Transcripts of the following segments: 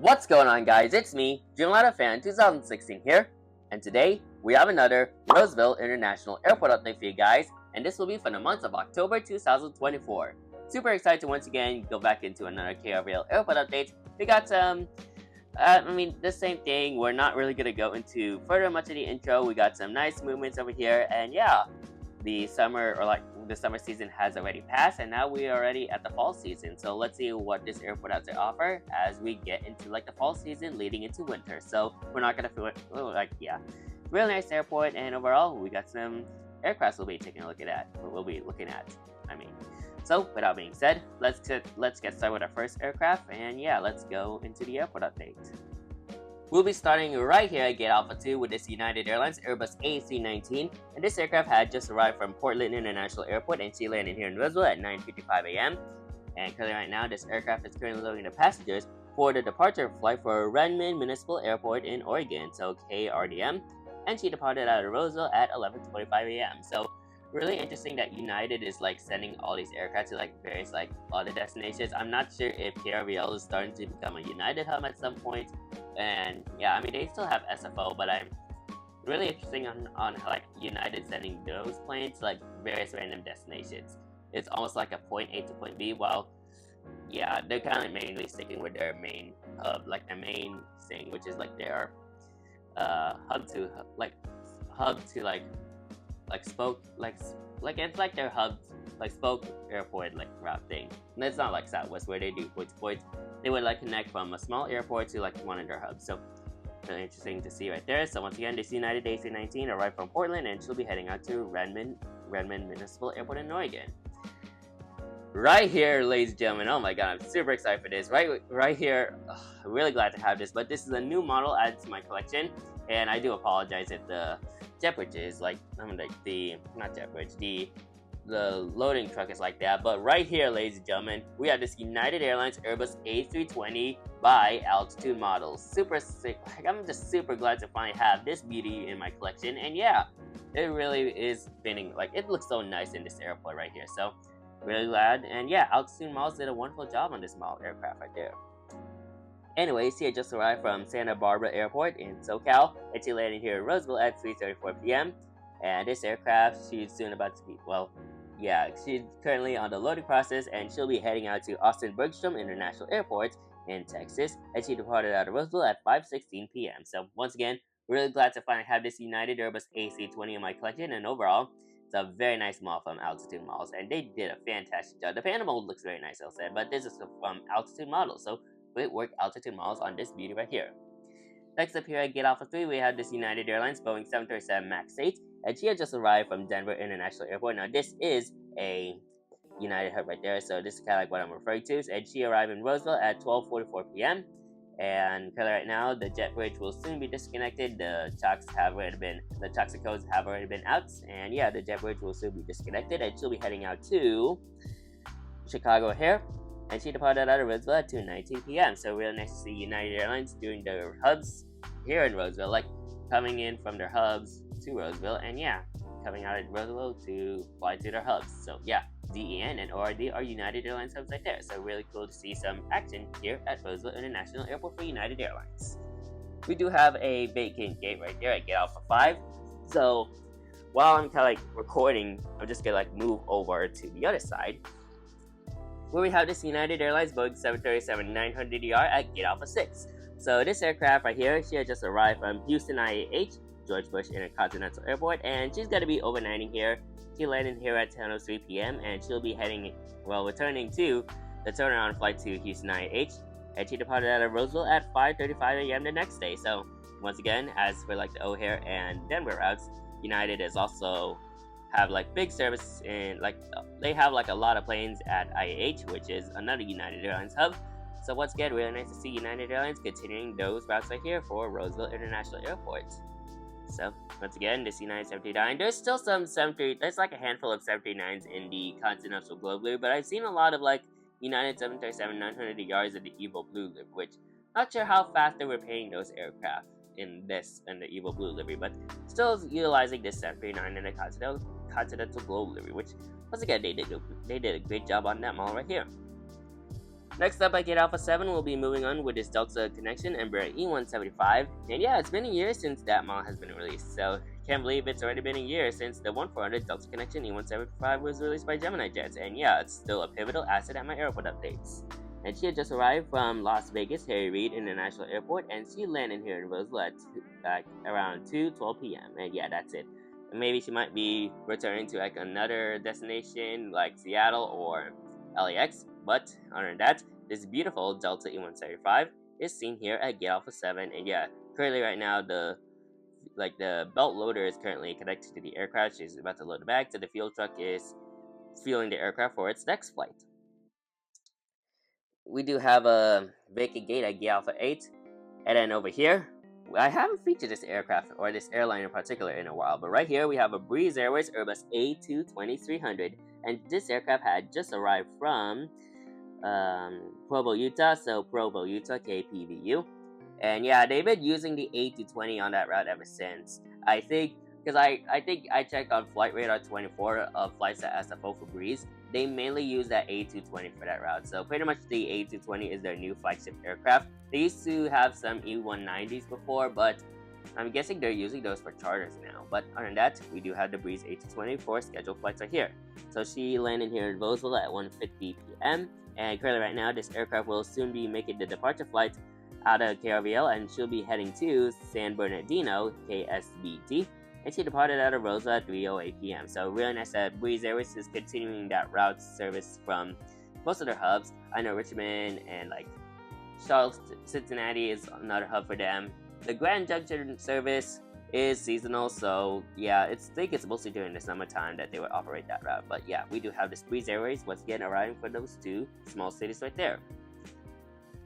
What's going on, guys? It's me, Dreamliner Fan 2016 here, and today we have another Roseville International Airport update for you guys, and this will be for the month of October 2024. Super excited to once again go back into another KRVL Airport update. We got the same thing. We're not really gonna go into further much of the intro. We got some nice movements over here, and yeah, the summer season has already passed, and now we are already at the fall season. So let's see what this airport has to offer as we get into the fall season leading into winter. So we're not gonna feel it. Really nice airport, and overall we got some aircrafts we'll be taking a look at. So without being said, let's get started with our first aircraft, and yeah, let's go into the airport update. We'll be starting right here at Gate Alpha 2 with this United Airlines Airbus A319, and this aircraft had just arrived from Portland International Airport, and she landed here in Roseville at 9:55 a.m. And currently right now, this aircraft is currently loading the passengers for the departure flight for Redmond Municipal Airport in Oregon, so KRDM, and she departed out of Roseville at 11:25 a.m. So really interesting that United is sending all these aircraft to various other destinations. I'm not sure if KRVL is starting to become a United hub at some point. And yeah, they still have SFO, but I'm really interested on United sending those planes to various random destinations. It's almost like a point A to point B, while yeah, they're kind of mainly sticking with their main hub, their main thing, which is their hub to spoke, it's their hub, spoke airport route thing. And it's not like Southwest where they do point to point. They would connect from a small airport to one of their hubs. So really interesting to see right there. So once again, this United A319 arrived from Portland, and she'll be heading out to Redmond Municipal Airport in Oregon. Right here, ladies and gentlemen, oh my god, I'm super excited for this. Right here, I'm really glad to have this, but this is a new model added to my collection, and I do apologize if the jet bridge is the loading truck is like that. But right here, ladies and gentlemen, we have this United Airlines Airbus A320 by Altitude model. Super sick. I'm just super glad to finally have this beauty in my collection, and yeah, it really is fitting. It looks so nice in this airport right here. So really glad, and yeah, Altitude Models did a wonderful job on this model aircraft right there. Anyways, she had just arrived from Santa Barbara Airport in SoCal, and she landed here in Roseville at 3:34 p.m. And this aircraft, she's currently on the loading process, and she'll be heading out to Austin Bergstrom International Airport in Texas, and she departed out of Roseville at 5:16 p.m. So once again, really glad to finally have this United Airbus A320 in my collection, and overall, it's a very nice model from Altitude Models, and they did a fantastic job. The Phantom mode looks very nice, I'll say, but this is from Altitude Models, so great work, Altitude Models, on this beauty right here. Next up here at Gate Alpha 3, we have this United Airlines Boeing 737 MAX 8, and she had just arrived from Denver International Airport. Now, this is a United hub right there, so this is kind of what I'm referring to, and she arrived in Roseville at 12:44 p.m. And right now, the jet bridge will soon be disconnected. The chocks and codes have already been out, and yeah, the jet bridge will soon be disconnected, and she'll be heading out to Chicago here, and she departed out of Roseville at 2:19 p.m. So really nice to see United Airlines doing their hubs here in Roseville, coming in from their hubs to Roseville, and yeah, coming out of Roseville to fly to their hubs. So yeah, DEN and ORD are United Airlines hubs right there. So really cool to see some action here at Roseville International Airport for United Airlines. We do have a vacant gate right there at Gate Alpha 5. So while I'm recording, I'm just gonna move over to the other side, where we have this United Airlines Boeing 737-900ER at Gate Alpha 6. So this aircraft right here, she had just arrived from Houston IAH, George Bush Intercontinental Airport, and she's going to be overnighting here. She landed here at 10:03 p.m. and she'll be returning to the turnaround flight to Houston IAH, and she departed out of Roseville at 5:35 a.m. the next day. So once again, as for the O'Hare and Denver routes, United is also have big service in they have a lot of planes at IAH, which is another United Airlines hub. So once again, really nice to see United Airlines continuing those routes right here for Roseville International Airport. So once again, this United 79, there's still some 73, there's a handful of 79s in the Continental Globe Blue, but I've seen a lot of United 737-900ERs in the Evo Blue livery, which not sure how fast they were painting those aircraft in the Evo Blue livery, but still utilizing this 739 in the Continental Globe livery, which once again they did a great job on that model right here. Next up at Gate Alpha 7, we'll be moving on with this Delta Connection Embraer E175. And yeah, it's been a year since that model has been released, so can't believe it's already been a year since the 1400 Delta Connection E175 was released by Gemini Jets. And yeah, it's still a pivotal asset at my airport updates. And she had just arrived from Las Vegas Harry Reid International Airport, and she landed here in Roseville at around 2:12 p.m. And yeah, that's it. Maybe she might be returning to like another destination like Seattle or LAX, but other than that, this beautiful Delta E175 is seen here at Gate Alpha 7, and yeah, currently right now the belt loader is currently connected to the aircraft. She's about to load the bag, so the fuel truck is fueling the aircraft for its next flight. We do have a vacant gate at Gate Alpha 8, and then over here, I haven't featured this aircraft or this airline in particular in a while, but right here we have a Breeze Airways Airbus A220-300, and this aircraft had just arrived from Provo, Utah, so Provo, Utah, KPVU. And yeah, they've been using the A220 on that route ever since. I think, because I think I checked on Flight Radar 24 of flights at SFO for Breeze, they mainly use that A220 for that route. So pretty much the A220 is their new flagship aircraft. They used to have some E190s before, but I'm guessing they're using those for charters now. But other than that, we do have the Breeze A220 for scheduled flights right here. So she landed here in Roseville at 1:50 p.m. And currently right now, this aircraft will soon be making the departure flight out of KRVL, and she'll be heading to San Bernardino, KSBT. And she departed out of Roseville at 3:08 p.m. So really nice that Breeze Airways is continuing that route service from most of their hubs. I know Richmond and like Charlotte, Cincinnati is another hub for them. The Grand Junction service is seasonal, so yeah, I think it's mostly during the summertime that they would operate that route. But yeah, we do have this Breeze Airways once again arriving for those two small cities right there.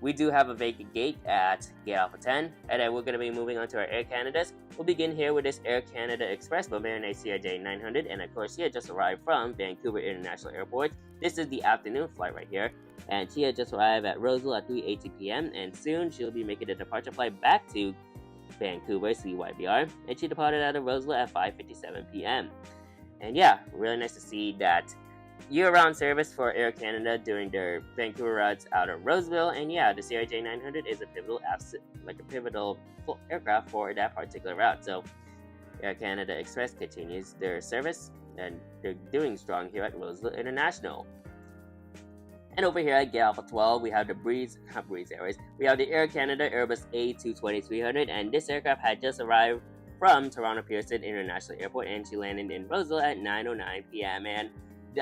We do have a vacant gate at Gate Alpha 10, and then we're going to be moving on to our Air Canadas. We'll begin here with this Air Canada Express Bavarian CRJ 900, and of course she had just arrived from Vancouver International Airport. This is the afternoon flight right here, and she had just arrived at Roseville at 3:80 p.m. and soon she'll be making the departure flight back to Vancouver CYBR, and she departed out of Roseville at 5:57 p.m. And yeah, really nice to see that year-round service for Air Canada during their Vancouver routes out of Roseville. And yeah, the CRJ 900 is a pivotal aircraft for that particular route. So Air Canada Express continues their service, and they're doing strong here at Roseville International. And over here at Gate Alpha 12, we have the Breeze Airways. We have the Air Canada Airbus A220-300, and this aircraft had just arrived from Toronto Pearson International Airport, and she landed in Roseville at 9:09 p.m. And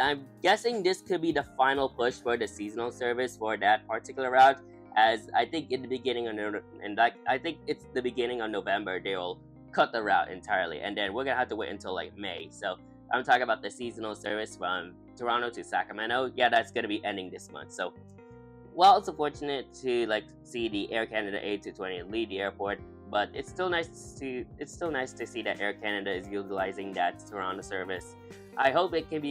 I'm guessing this could be the final push for the seasonal service for that particular route, as I think in the beginning of the beginning of November they will cut the route entirely, and then we're gonna have to wait until like May. So I'm talking about the seasonal service from Toronto to Sacramento. Yeah, that's gonna be ending this month. So while it's unfortunate to see the Air Canada A220 leave the airport, but it's still nice to see that Air Canada is utilizing that Toronto service. I hope it can be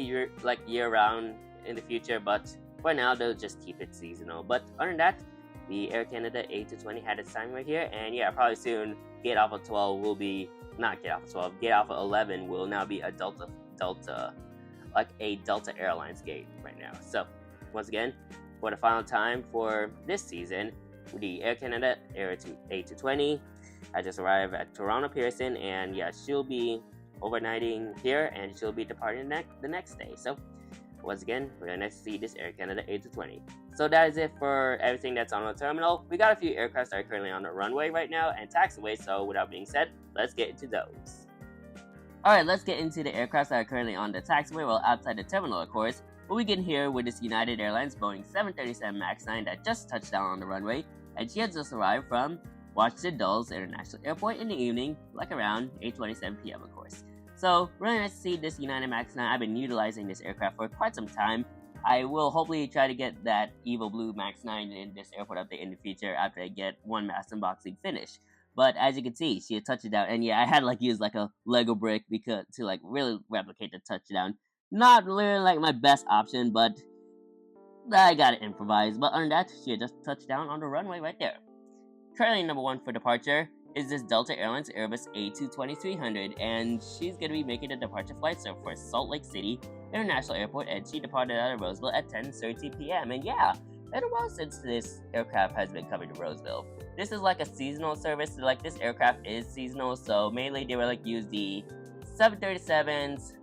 year-round in the future, but for now they'll just keep it seasonal. But other than that, the Air Canada A220 had its time right here, and yeah, probably soon Gate Alpha 12 will be not Gate Alpha 12. Gate Alpha 11 will now be a Delta Airlines gate right now. So once again, for the final time for this season, the Air Canada A220 I just arrived at Toronto Pearson, and yeah, she'll be overnighting here and she'll be departing the next day. So once again, we're gonna see this Air Canada A220. So that is it for everything that's on the terminal. We got a few aircraft that are currently on the runway right now and taxiway, so without being said, let's get into those. Alright, let's get into the aircraft that are currently on the taxiway, well outside the terminal of course. But we begin here with this United Airlines Boeing 737 MAX 9 that just touched down on the runway, and she had just arrived from Washington Dulles International Airport in the evening, around 8:27 p.m. of course. So really nice to see this United MAX 9. I've been utilizing this aircraft for quite some time. I will hopefully try to get that Evo Blue MAX 9 in this airport update in the future after I get one mass unboxing finished. But as you can see, she had touched it down, and yeah, I had to use a Lego brick to really replicate the touchdown. Not really my best option, but I gotta improvise. But other than that, she had just touched down on the runway right there. Currently number 1 for departure is this Delta Airlines Airbus A220-300, and she's going to be making the departure flight for Salt Lake City International Airport, and she departed out of Roseville at 10:30 p.m. And yeah, been a while since this aircraft has been coming to Roseville. This is like a seasonal service. Like this aircraft is seasonal, so mainly they will like use the 737s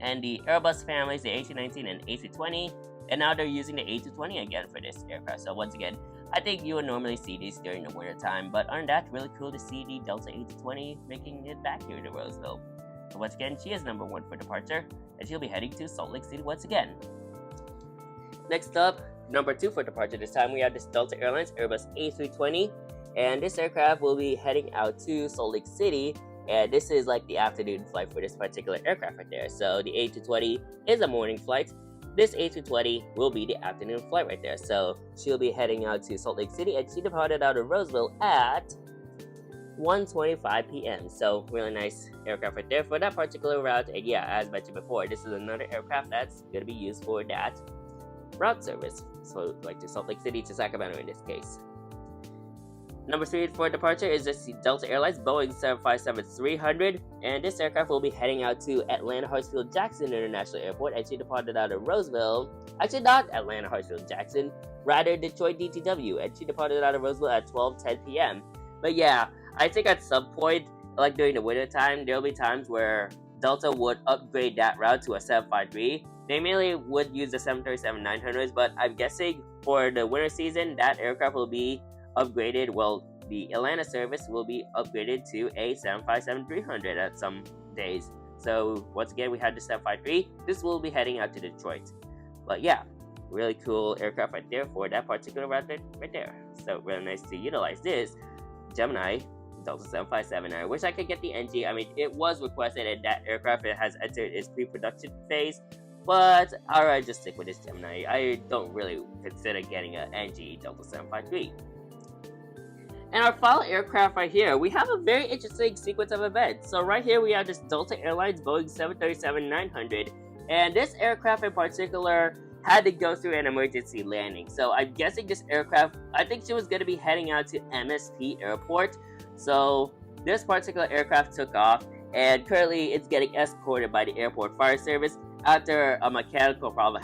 and the Airbus families, the A319 and A320, and now they're using the A220 again for this aircraft. So once again, I think you would normally see these during the winter time, but other than that, really cool to see the Delta A220 making it back here to Roseville. So once again, she is number 1 for departure, and she'll be heading to Salt Lake City once again. Next up, number 2 for departure this time, we have this Delta Airlines Airbus A320, and this aircraft will be heading out to Salt Lake City, and this is like the afternoon flight for this particular aircraft right there. So the A220 is a morning flight. This A220 will be the afternoon flight right there. So she'll be heading out to Salt Lake City, and she departed out of Roseville at 1:25 p.m. So really nice aircraft right there for that particular route. And yeah, as mentioned before, this is another aircraft that's going to be used for that route service. So like to Salt Lake City to Sacramento in this case. Number 3 for departure is this Delta Airlines Boeing 757-300, and this aircraft will be heading out to Atlanta Hartsfield Jackson International Airport, and she departed out of Roseville. Actually, not Atlanta Hartsfield Jackson, rather Detroit DTW, and she departed out of Roseville at 12:10 p.m. But yeah, I think at some point, like during the winter time, there'll be times where Delta would upgrade that route to a 753. They mainly would use the 737-900s, but I'm guessing for the winter season, that aircraft will be upgraded. Well, the Atlanta service will be upgraded to a 757-300 at some days. So once again, we had the 753. This will be heading out to Detroit. But yeah, really cool aircraft right there for that particular route right there. So really nice to utilize this Gemini Delta 757. I wish I could get the NG. I mean, it was requested, and that aircraft has entered its pre-production phase. But alright, just stick with this Gemini. I don't really consider getting an NG Delta 753. And our final aircraft right here, we have a very interesting sequence of events. So right here we have this Delta Airlines Boeing 737-900, and this aircraft in particular had to go through an emergency landing. So I'm guessing this aircraft, I think she was going to be heading out to MSP Airport. So this particular aircraft took off, and currently it's getting escorted by the airport fire service after a mechanical problem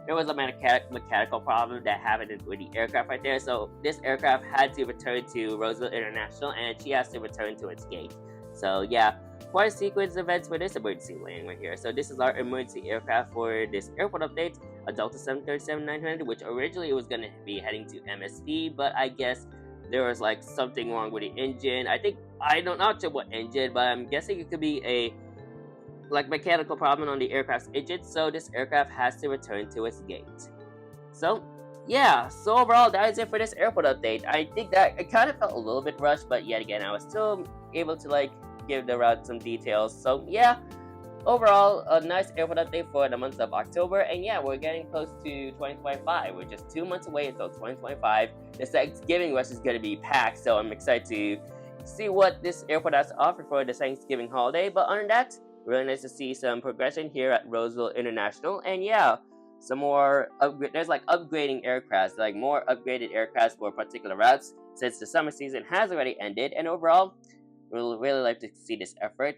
there was a mechanical problem that happened with the aircraft right there. So this aircraft had to return to Roseville International, and she has to return to its gate. So yeah, quite a sequence of events for this emergency landing right here. So this is our emergency aircraft for this airport update, a Delta 737-900, which originally it was going to be heading to MSP, but I guess there was like something wrong with the engine. Not sure what engine, but I'm guessing it could be a mechanical problem on the aircraft's engine, so this aircraft has to return to its gate. So yeah, so overall that is it for this airport update. I think that it kind of felt a little bit rushed, but yet again I was still able to give the route some details. So yeah, overall a nice airport update for the month of October, and yeah, we're getting close to 2025. We're just 2 months away until 2025. This Thanksgiving rush is going to be packed, so I'm excited to see what this airport has to offer for the Thanksgiving holiday. But other than that, really nice to see some progression here at Roseville International, and yeah, some more there's upgrading aircrafts, more upgraded aircrafts for particular routes since the summer season has already ended. And overall, we'll really like to see this effort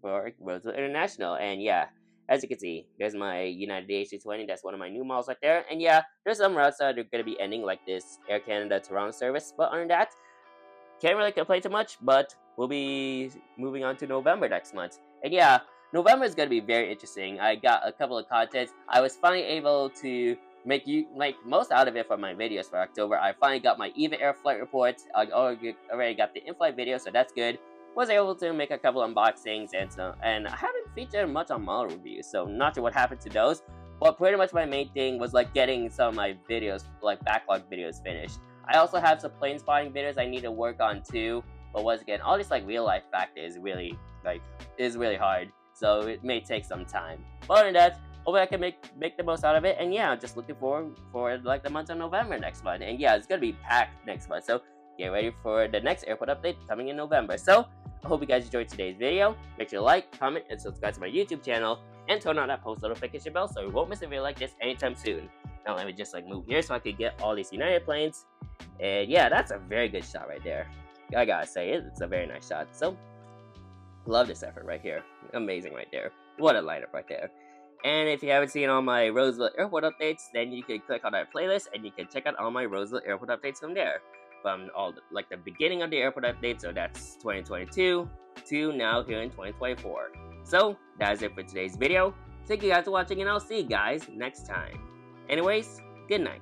for Roseville International. And yeah, as you can see, there's my United A320. That's one of my new models right there. And yeah, there's some routes that are going to be ending, like this Air Canada Toronto service. But other than that, can't really complain too much. But we'll be moving on to November next month. And yeah, November is going to be very interesting. I got a couple of contents. I was finally able to make most out of it for my videos for October. I finally got my EVA Air flight reports. I already got the in-flight video, so that's good. Was able to make a couple unboxings and I haven't featured much on model reviews, so not sure what happened to those. But pretty much my main thing was getting some of my videos, backlog videos, finished. I also have some plane spotting videos I need to work on too. But once again, all this real life factor is really hard, so it may take some time. But other than that, hopefully I can make the most out of it. And yeah, I'm just looking forward for the month of November next month. And yeah, it's gonna be packed next month, so get ready for the next airport update coming in November. So I hope you guys enjoyed today's video. Make sure to like, comment, and subscribe to my YouTube channel, and turn on that post notification bell so you won't miss a video like this anytime soon. Now let me just move here so I can get all these United planes. And yeah, that's a very good shot right there. I gotta say, it's a very nice shot. So love this effort right here. Amazing right there. What a lineup right there. And if you haven't seen all my Roseville Airport updates, then you can click on that playlist and you can check out all my Roseville Airport updates from there. From all the beginning of the airport update, so that's 2022 to now here in 2024. So that's it for today's video. Thank you guys for watching, and I'll see you guys next time. Anyways, good night.